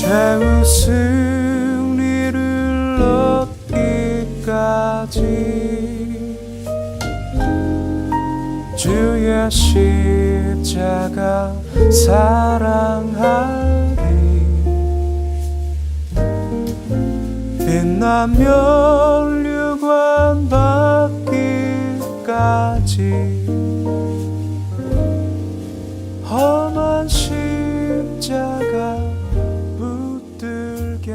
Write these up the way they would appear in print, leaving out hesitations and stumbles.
최후 승리를 얻기까지 주의 십자가 사랑하리. 빛나며 류관 받기까지 험한 십자가 붙들겠네.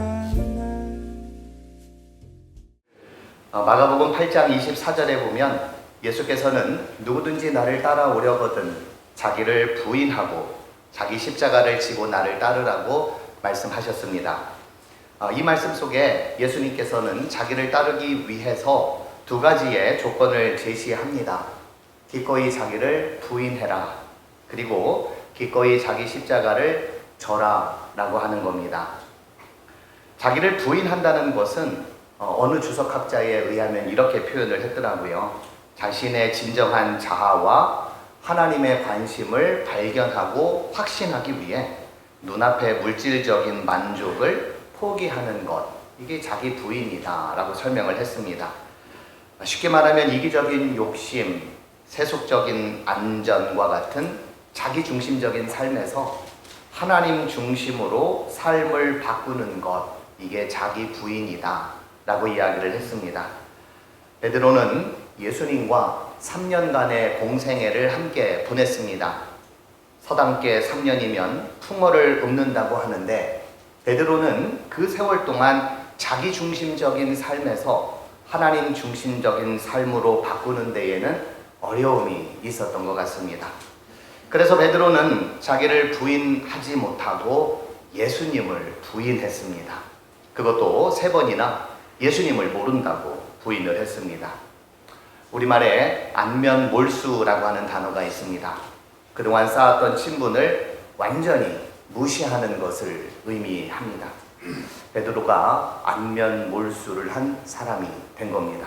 마가복음 8장 24절에 보면 예수께서는 누구든지 나를 따라오려거든 자기를 부인하고 자기 십자가를 지고 나를 따르라고 말씀하셨습니다. 이 말씀 속에 예수님께서는 자기를 따르기 위해서 두 가지의 조건을 제시합니다. 기꺼이 자기를 부인해라. 그리고 기꺼이 자기 십자가를 져라 라고 하는 겁니다. 자기를 부인한다는 것은 어느 주석학자에 의하면 이렇게 표현을 했더라고요. 자신의 진정한 자아와 하나님의 관심을 발견하고 확신하기 위해 눈앞의 물질적인 만족을 포기하는 것, 이게 자기 부인이다 라고 설명을 했습니다. 쉽게 말하면 이기적인 욕심, 세속적인 안전과 같은 자기중심적인 삶에서 하나님 중심으로 삶을 바꾸는 것, 이게 자기 부인이다 라고 이야기를 했습니다. 베드로는 예수님과 3년간의 공생애를 함께 보냈습니다. 서당계 3년이면 풍어를 읊는다고 하는데 베드로는 그 세월 동안 자기중심적인 삶에서 하나님 중심적인 삶으로 바꾸는 데에는 어려움이 있었던 것 같습니다. 그래서 베드로는 자기를 부인하지 못하고 예수님을 부인했습니다. 그것도 3번이나 예수님을 모른다고 부인을 했습니다. 우리말에 안면몰수라고 하는 단어가 있습니다. 그동안 쌓았던 친분을 완전히 무시하는 것을 의미합니다. 베드로가 안면몰수를 한 사람이 된 겁니다.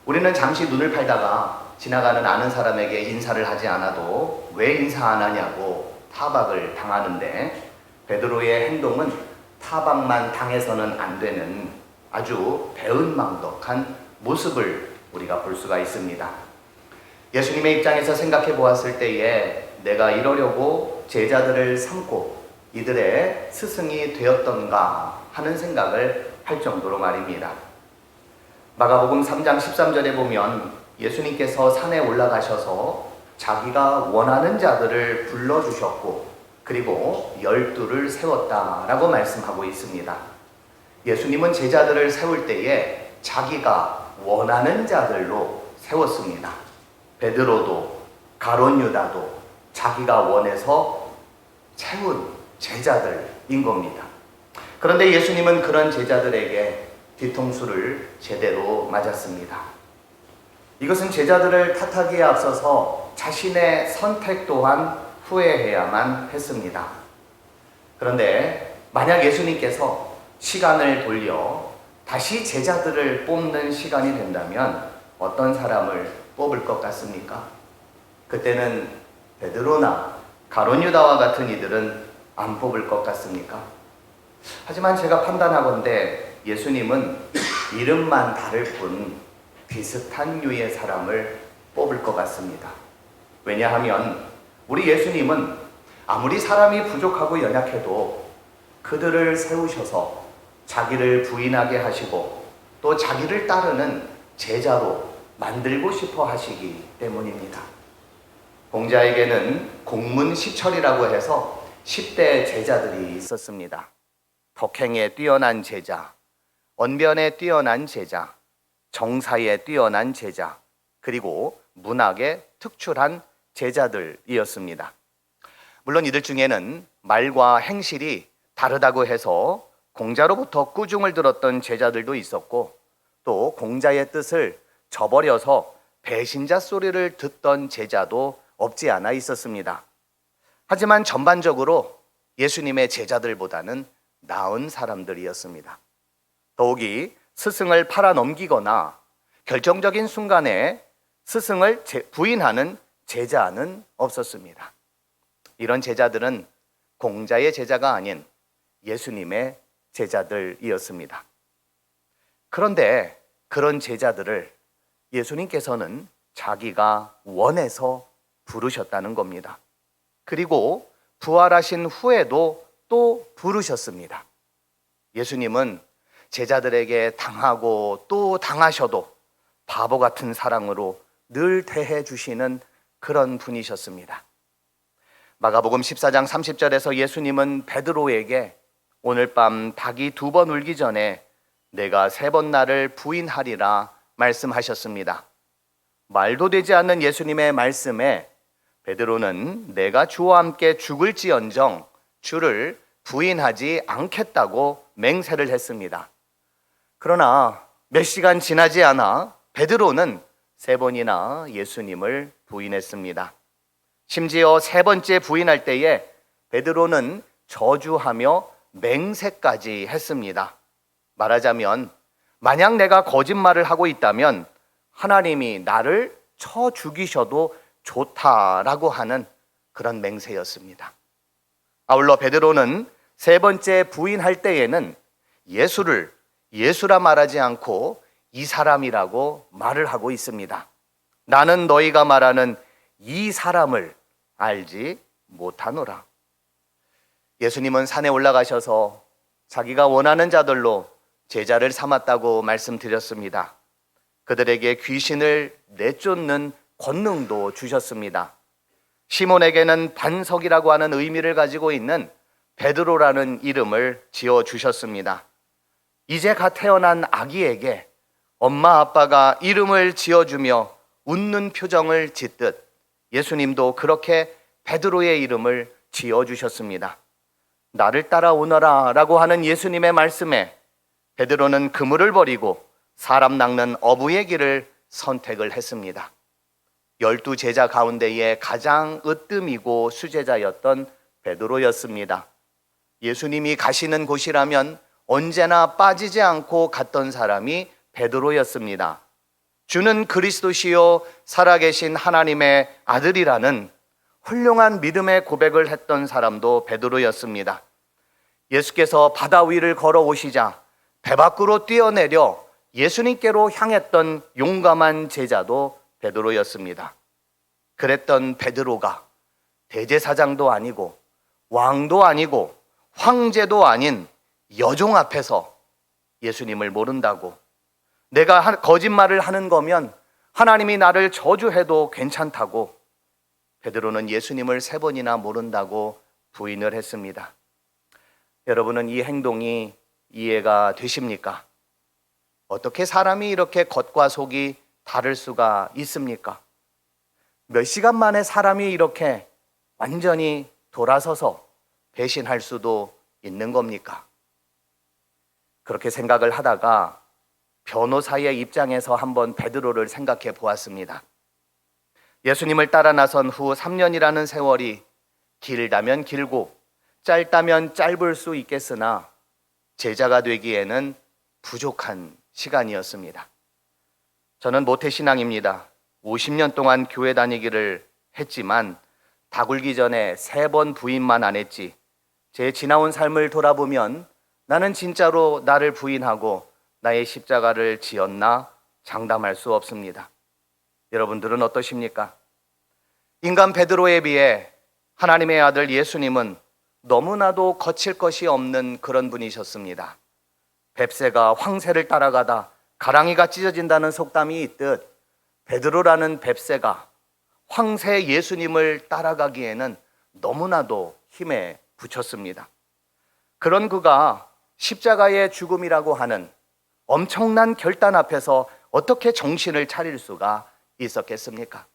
우리는 잠시 눈을 팔다가 지나가는 아는 사람에게 인사를 하지 않아도 왜 인사 안 하냐고 타박을 당하는데 베드로의 행동은 타박만 당해서는 안 되는 아주 배은망덕한 모습을 우리가 볼 수가 있습니다. 예수님의 입장에서 생각해 보았을 때에 내가 이러려고 제자들을 삼고 이들의 스승이 되었던가 하는 생각을 할 정도로 말입니다. 마가복음 3장 13절에 보면 예수님께서 산에 올라가셔서 자기가 원하는 자들을 불러주셨고 그리고 12를 세웠다라고 말씀하고 있습니다. 예수님은 제자들을 세울 때에 자기가 원하는 자들로 세웠습니다. 베드로도 가룟 유다도 자기가 원해서 세운 제자들인 겁니다. 그런데 예수님은 그런 제자들에게 뒤통수를 제대로 맞았습니다. 이것은 제자들을 탓하기에 앞서서 자신의 선택 또한 후회해야만 했습니다. 그런데 만약 예수님께서 시간을 돌려 다시 제자들을 뽑는 시간이 된다면 어떤 사람을 뽑을 것 같습니까? 그때는 베드로나 가룟 유다와 같은 이들은 안 뽑을 것 같습니까? 하지만 제가 판단하건대 예수님은 이름만 다를 뿐 비슷한 류의 사람을 뽑을 것 같습니다. 왜냐하면 우리 예수님은 아무리 사람이 부족하고 연약해도 그들을 세우셔서 자기를 부인하게 하시고 또 자기를 따르는 제자로 만들고 싶어 하시기 때문입니다. 공자에게는 공문시철이라고 해서 10대 제자들이 있었습니다. 덕행에 뛰어난 제자, 언변에 뛰어난 제자, 정사에 뛰어난 제자, 그리고 문학에 특출한 제자들이었습니다. 물론 이들 중에는 말과 행실이 다르다고 해서 공자로부터 꾸중을 들었던 제자들도 있었고 또 공자의 뜻을 저버려서 배신자 소리를 듣던 제자도 없지 않아 있었습니다. 하지만 전반적으로 예수님의 제자들보다는 나은 사람들이었습니다. 더욱이 스승을 팔아넘기거나 결정적인 순간에 스승을 부인하는 제자는 없었습니다. 이런 제자들은 공자의 제자가 아닌 예수님의 제자들이었습니다. 그런데 그런 제자들을 예수님께서는 자기가 원해서 부르셨다는 겁니다. 그리고 부활하신 후에도 또 부르셨습니다. 예수님은 제자들에게 당하고 또 당하셔도 바보 같은 사랑으로 늘 대해 주시는 그런 분이셨습니다. 마가복음 14장 30절에서 예수님은 베드로에게 오늘 밤 닭이 2번 울기 전에 내가 3번 나를 부인하리라 말씀하셨습니다. 말도 되지 않는 예수님의 말씀에 베드로는 내가 주와 함께 죽을지언정 주를 부인하지 않겠다고 맹세를 했습니다. 그러나 몇 시간 지나지 않아 베드로는 3번이나 예수님을 부인했습니다. 심지어 3번째 부인할 때에 베드로는 저주하며 맹세까지 했습니다. 말하자면 만약 내가 거짓말을 하고 있다면 하나님이 나를 쳐 죽이셔도 좋다라고 하는 그런 맹세였습니다. 아울러 베드로는 3번째 부인할 때에는 예수를 예수라 말하지 않고 이 사람이라고 말을 하고 있습니다. 나는 너희가 말하는 이 사람을 알지 못하노라. 예수님은 산에 올라가셔서 자기가 원하는 자들로 제자를 삼았다고 말씀드렸습니다. 그들에게 귀신을 내쫓는 권능도 주셨습니다. 시몬에게는 반석이라고 하는 의미를 가지고 있는 베드로라는 이름을 지어주셨습니다. 이제 갓 태어난 아기에게 엄마 아빠가 이름을 지어주며 웃는 표정을 짓듯 예수님도 그렇게 베드로의 이름을 지어주셨습니다. 나를 따라오너라 라고 하는 예수님의 말씀에 베드로는 그물을 버리고 사람 낚는 어부의 길을 선택을 했습니다. 12 제자 가운데에 가장 으뜸이고 수제자였던 베드로였습니다. 예수님이 가시는 곳이라면 언제나 빠지지 않고 갔던 사람이 베드로였습니다. 주는 그리스도시요 살아계신 하나님의 아들이라는 훌륭한 믿음의 고백을 했던 사람도 베드로였습니다. 예수께서 바다 위를 걸어오시자 배 밖으로 뛰어내려 예수님께로 향했던 용감한 제자도 베드로였습니다. 그랬던 베드로가 대제사장도 아니고 왕도 아니고 황제도 아닌 여종 앞에서 예수님을 모른다고, 내가 거짓말을 하는 거면 하나님이 나를 저주해도 괜찮다고 베드로는 예수님을 3번이나 모른다고 부인을 했습니다. 여러분은 이 행동이 이해가 되십니까? 어떻게 사람이 이렇게 겉과 속이 다를 수가 있습니까? 몇 시간 만에 사람이 이렇게 완전히 돌아서서 배신할 수도 있는 겁니까? 그렇게 생각을 하다가 변호사의 입장에서 한번 베드로를 생각해 보았습니다. 예수님을 따라 나선 후 3년이라는 세월이 길다면 길고 짧다면 짧을 수 있겠으나 제자가 되기에는 부족한 시간이었습니다. 저는 모태신앙입니다. 50년 동안 교회 다니기를 했지만 다 굴기 전에 3번 부인만 안 했지, 제 지나온 삶을 돌아보면 나는 진짜로 나를 부인하고 나의 십자가를 지었나 장담할 수 없습니다. 여러분들은 어떠십니까? 인간 베드로에 비해 하나님의 아들 예수님은 너무나도 거칠 것이 없는 그런 분이셨습니다. 뱁새가 황새를 따라가다 가랑이가 찢어진다는 속담이 있듯 베드로라는 뱁새가 황새 예수님을 따라가기에는 너무나도 힘에 부쳤습니다. 그런 그가 십자가의 죽음이라고 하는 엄청난 결단 앞에서 어떻게 정신을 차릴 수가 있었겠습니까?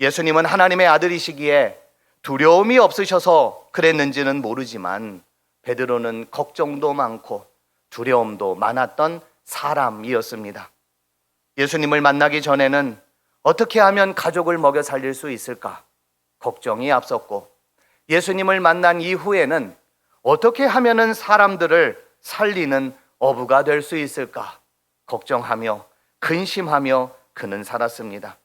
예수님은 하나님의 아들이시기에 두려움이 없으셔서 그랬는지는 모르지만 베드로는 걱정도 많고 두려움도 많았던 사람이었습니다. 예수님을 만나기 전에는 어떻게 하면 가족을 먹여 살릴 수 있을까 걱정이 앞섰고, 예수님을 만난 이후에는 어떻게 하면은 사람들을 살리는 어부가 될 수 있을까 걱정하며 근심하며 그는 살았습니다.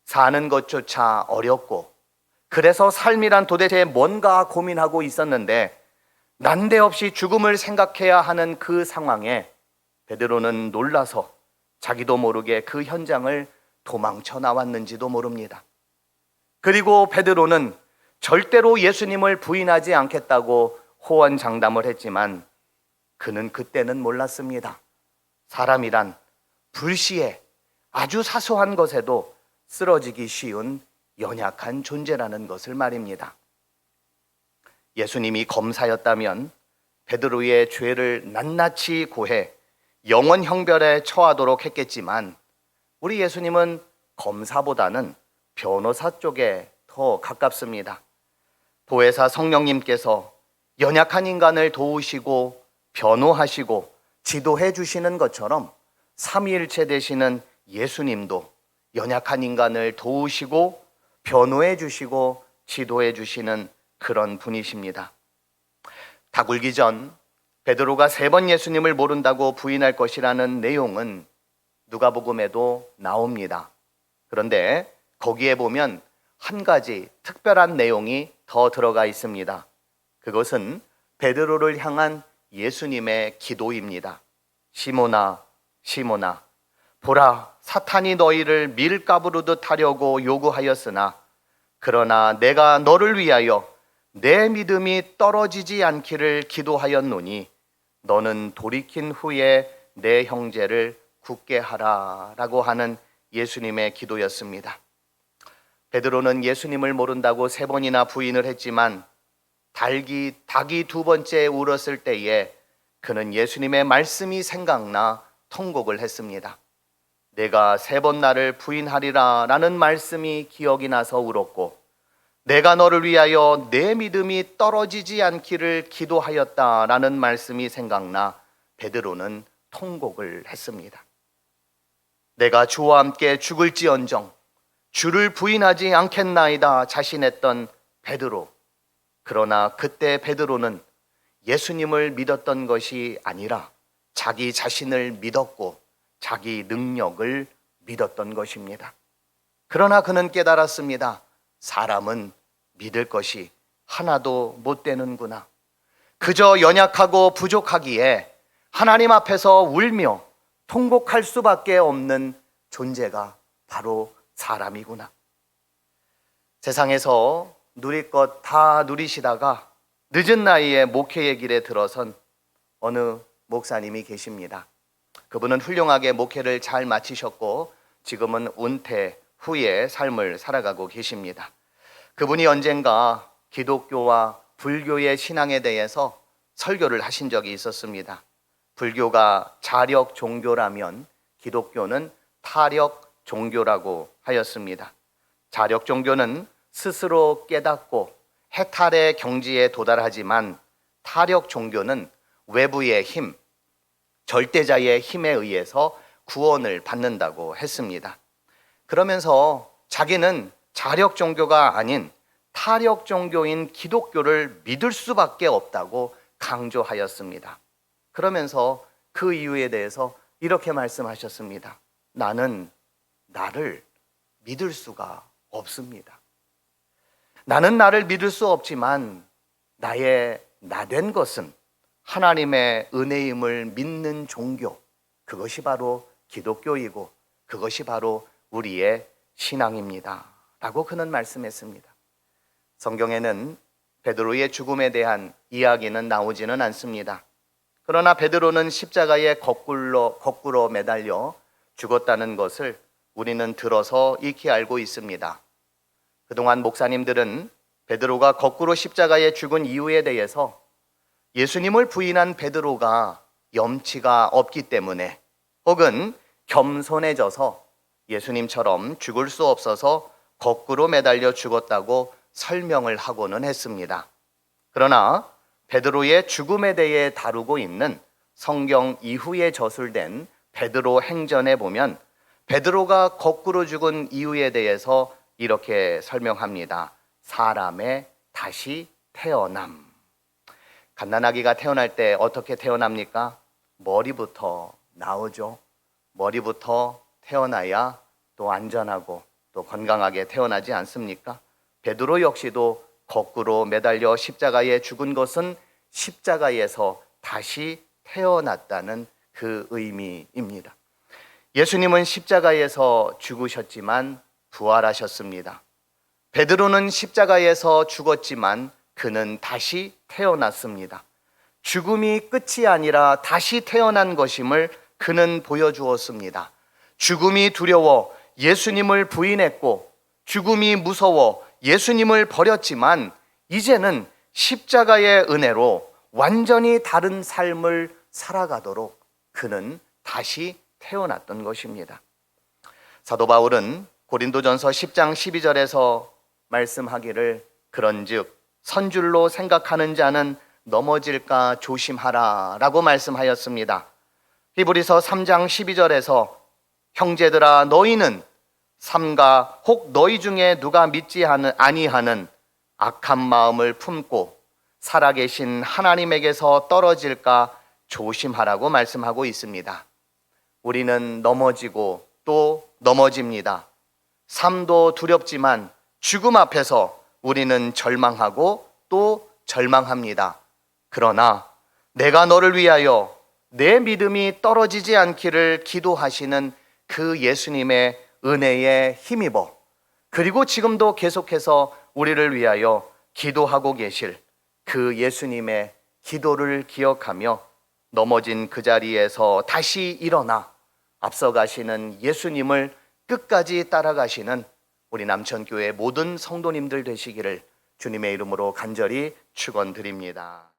사는 것조차 어렵고, 그래서 삶이란 도대체 뭔가 고민하고 있었는데 난데없이 죽음을 생각해야 하는 그 상황에 베드로는 놀라서 자기도 모르게 그 현장을 도망쳐 나왔는지도 모릅니다. 그리고 베드로는 절대로 예수님을 부인하지 않겠다고 호언장담을 했지만 그는 그때는 몰랐습니다. 사람이란 불시에 아주 사소한 것에도 쓰러지기 쉬운 연약한 존재라는 것을 말입니다. 예수님이 검사였다면 베드로의 죄를 낱낱이 고해 영원 형벌에 처하도록 했겠지만 우리 예수님은 검사보다는 변호사 쪽에 더 가깝습니다. 보혜사 성령님께서 연약한 인간을 도우시고 변호하시고 지도해 주시는 것처럼 삼위일체 되시는 예수님도 연약한 인간을 도우시고 변호해 주시고 지도해 주시는 그런 분이십니다. 다 굴기 전 베드로가 3번 예수님을 모른다고 부인할 것이라는 내용은 누가복음에도 나옵니다. 그런데 거기에 보면 한 가지 특별한 내용이 더 들어가 있습니다. 그것은 베드로를 향한 예수님의 기도입니다. 시몬아, 시몬아, 보라, 사탄이 너희를 밀가부르듯 하려고 요구하였으나 그러나 내가 너를 위하여 내 믿음이 떨어지지 않기를 기도하였노니 너는 돌이킨 후에 내 형제를 굳게 하라 라고 하는 예수님의 기도였습니다. 베드로는 예수님을 모른다고 3번이나 부인을 했지만 닭이 2번째 울었을 때에 그는 예수님의 말씀이 생각나 통곡을 했습니다. 내가 3번 나를 부인하리라 라는 말씀이 기억이 나서 울었고 내가 너를 위하여 내 믿음이 떨어지지 않기를 기도하였다 라는 말씀이 생각나 베드로는 통곡을 했습니다. 내가 주와 함께 죽을지언정 주를 부인하지 않겠나이다 자신했던 베드로. 그러나 그때 베드로는 예수님을 믿었던 것이 아니라 자기 자신을 믿었고 자기 능력을 믿었던 것입니다. 그러나 그는 깨달았습니다. 사람은 믿을 것이 하나도 못 되는구나. 그저 연약하고 부족하기에 하나님 앞에서 울며 통곡할 수밖에 없는 존재가 바로 사람이구나. 세상에서 누릴 것 다 누리시다가 늦은 나이에 목회의 길에 들어선 어느 목사님이 계십니다. 그분은 훌륭하게 목회를 잘 마치셨고 지금은 은퇴 후의 삶을 살아가고 계십니다. 그분이 언젠가 기독교와 불교의 신앙에 대해서 설교를 하신 적이 있었습니다. 불교가 자력 종교라면 기독교는 타력 종교라고 하였습니다. 자력 종교는 스스로 깨닫고 해탈의 경지에 도달하지만 타력 종교는 외부의 힘, 절대자의 힘에 의해서 구원을 받는다고 했습니다. 그러면서 자기는 자력 종교가 아닌 타력 종교인 기독교를 믿을 수밖에 없다고 강조하였습니다. 그러면서 그 이유에 대해서 이렇게 말씀하셨습니다. 나는 나를 믿을 수가 없습니다. 나는 나를 믿을 수 없지만 나의 나된 것은 하나님의 은혜임을 믿는 종교, 그것이 바로 기독교이고 그것이 바로 우리의 신앙입니다 라고 그는 말씀했습니다. 성경에는 베드로의 죽음에 대한 이야기는 나오지는 않습니다. 그러나 베드로는 십자가에 거꾸로 매달려 죽었다는 것을 우리는 들어서 익히 알고 있습니다. 그동안 목사님들은 베드로가 거꾸로 십자가에 죽은 이유에 대해서 예수님을 부인한 베드로가 염치가 없기 때문에 혹은 겸손해져서 예수님처럼 죽을 수 없어서 거꾸로 매달려 죽었다고 설명을 하고는 했습니다. 그러나 베드로의 죽음에 대해 다루고 있는 성경 이후에 저술된 베드로 행전에 보면 베드로가 거꾸로 죽은 이유에 대해서 이렇게 설명합니다. 사람의 다시 태어남. 갓난아기가 태어날 때 어떻게 태어납니까? 머리부터 나오죠. 머리부터 태어나야 또 안전하고 또 건강하게 태어나지 않습니까? 베드로 역시도 거꾸로 매달려 십자가에 죽은 것은 십자가에서 다시 태어났다는 그 의미입니다. 예수님은 십자가에서 죽으셨지만 부활하셨습니다. 베드로는 십자가에서 죽었지만 그는 다시 태어났습니다. 죽음이 끝이 아니라 다시 태어난 것임을 그는 보여주었습니다. 죽음이 두려워 예수님을 부인했고 죽음이 무서워 예수님을 버렸지만 이제는 십자가의 은혜로 완전히 다른 삶을 살아가도록 그는 다시 태어났던 것입니다. 사도 바울은 고린도전서 10장 12절에서 말씀하기를 그런즉 선줄로 생각하는 자는 넘어질까 조심하라 라고 말씀하였습니다. 히브리서 3장 12절에서 형제들아 너희는 삼가 혹 너희 중에 누가 믿지 아니하는 악한 마음을 품고 살아계신 하나님에게서 떨어질까 조심하라고 말씀하고 있습니다. 우리는 넘어지고 또 넘어집니다. 삶도 두렵지만 죽음 앞에서 우리는 절망하고 또 절망합니다. 그러나 내가 너를 위하여 내 믿음이 떨어지지 않기를 기도하시는 그 예수님의 은혜에 힘입어 그리고 지금도 계속해서 우리를 위하여 기도하고 계실 그 예수님의 기도를 기억하며 넘어진 그 자리에서 다시 일어나 앞서가시는 예수님을 끝까지 따라가시는 우리 남천교회 모든 성도님들 되시기를 주님의 이름으로 간절히 축원드립니다.